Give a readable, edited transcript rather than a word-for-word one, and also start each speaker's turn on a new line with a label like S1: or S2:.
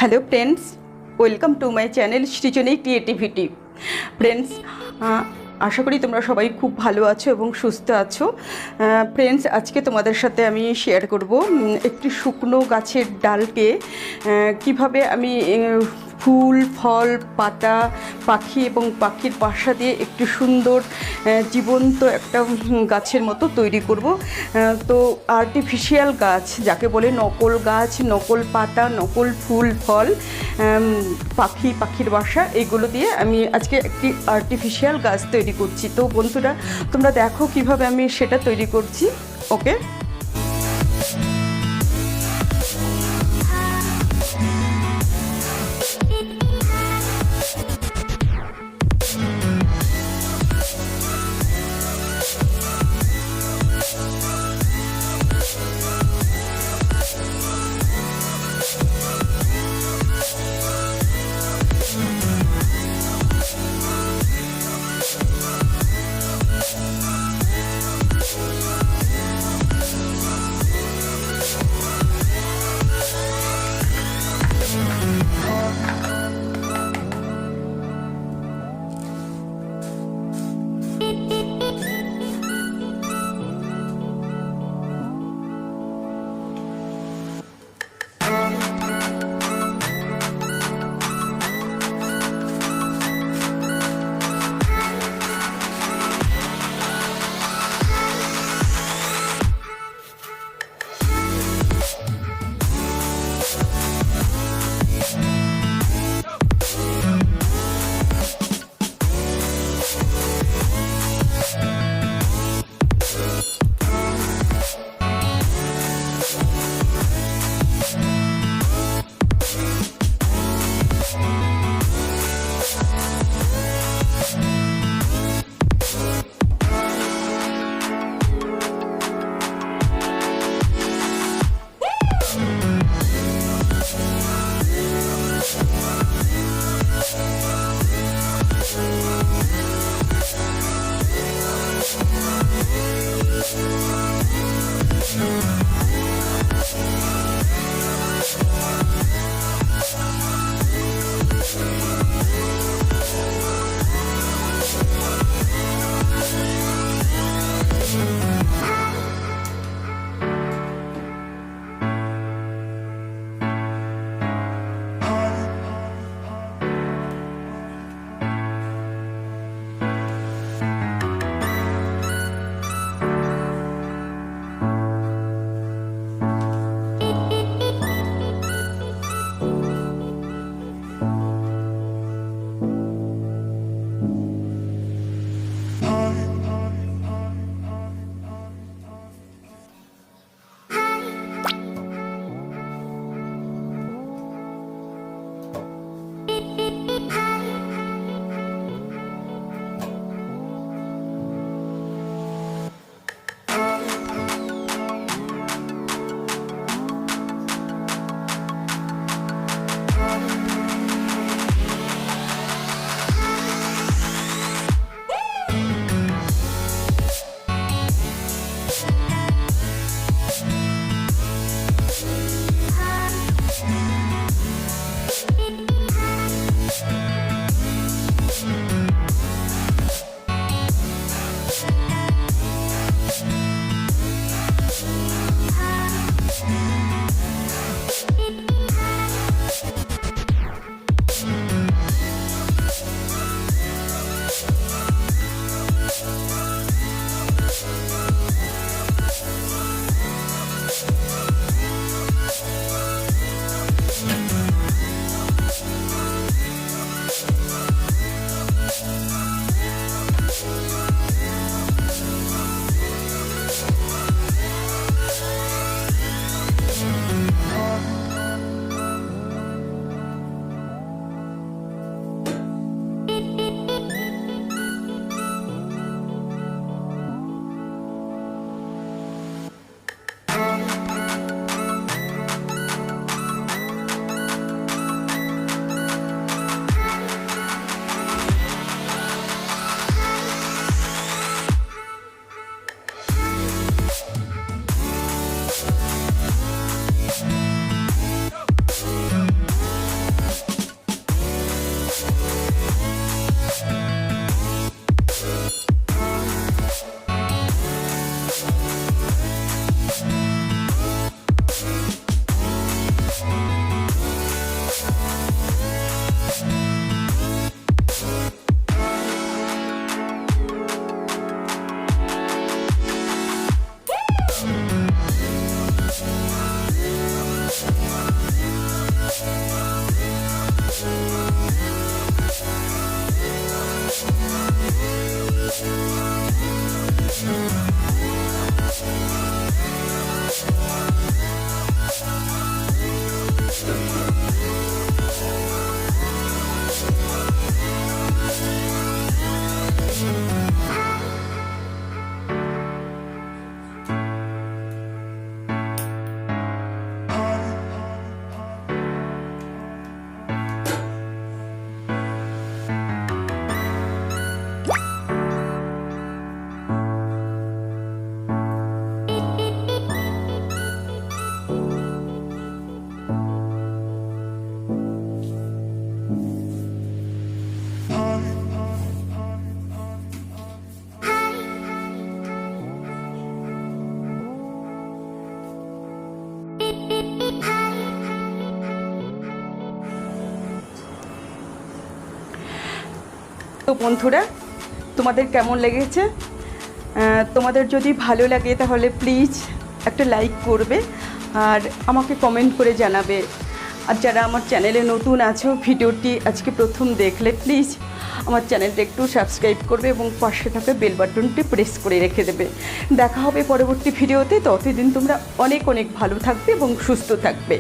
S1: Hello friends, welcome to my channel Srijani creativity. Friends, আশা করি তোমরা সবাই খুব ভালো আছো এবং সুস্থ আছো। ফ্রেন্ডস, আজকে তোমাদের সাথে আমি শেয়ার করব একটি শুকনো গাছের ডালকে কিভাবে আমি ফুল, ফল, পাতা, পাখি এবং পাখির বাসা দিয়ে একটু সুন্দর জীবন্ত একটা গাছের মতো তৈরি করব। তো আর্টিফিশিয়াল গাছ যাকে বলে, নকল গাছ, নকল পাতা, নকল ফুল, ফল, পাখির বাসা, এইগুলো দিয়ে আমি আজকে একটি আর্টিফিশিয়াল গাছ তৈরি করছি। তো বন্ধুরা, তোমরা দেখো কিভাবে আমি সেটা তৈরি করছি। ওকে, তো বন্ধুরা, তোমাদের কেমন লেগেছে? তোমাদের যদি ভালো লাগে তাহলে প্লিজ একটা লাইক করবে আর আমাকে কমেন্ট করে জানাবে। আর যারা আমার চ্যানেলে নতুন আছো, ভিডিওটি আজকে প্রথম দেখলে প্লিজ আমার চ্যানেলটা একটু সাবস্ক্রাইব করবে এবং পাশে থাকা বেল বাটনটি প্রেস করে রেখে দেবে। দেখা হবে পরবর্তী ভিডিওতে। ততদিন তোমরা অনেক অনেক ভালো থাকবে এবং সুস্থ থাকবে।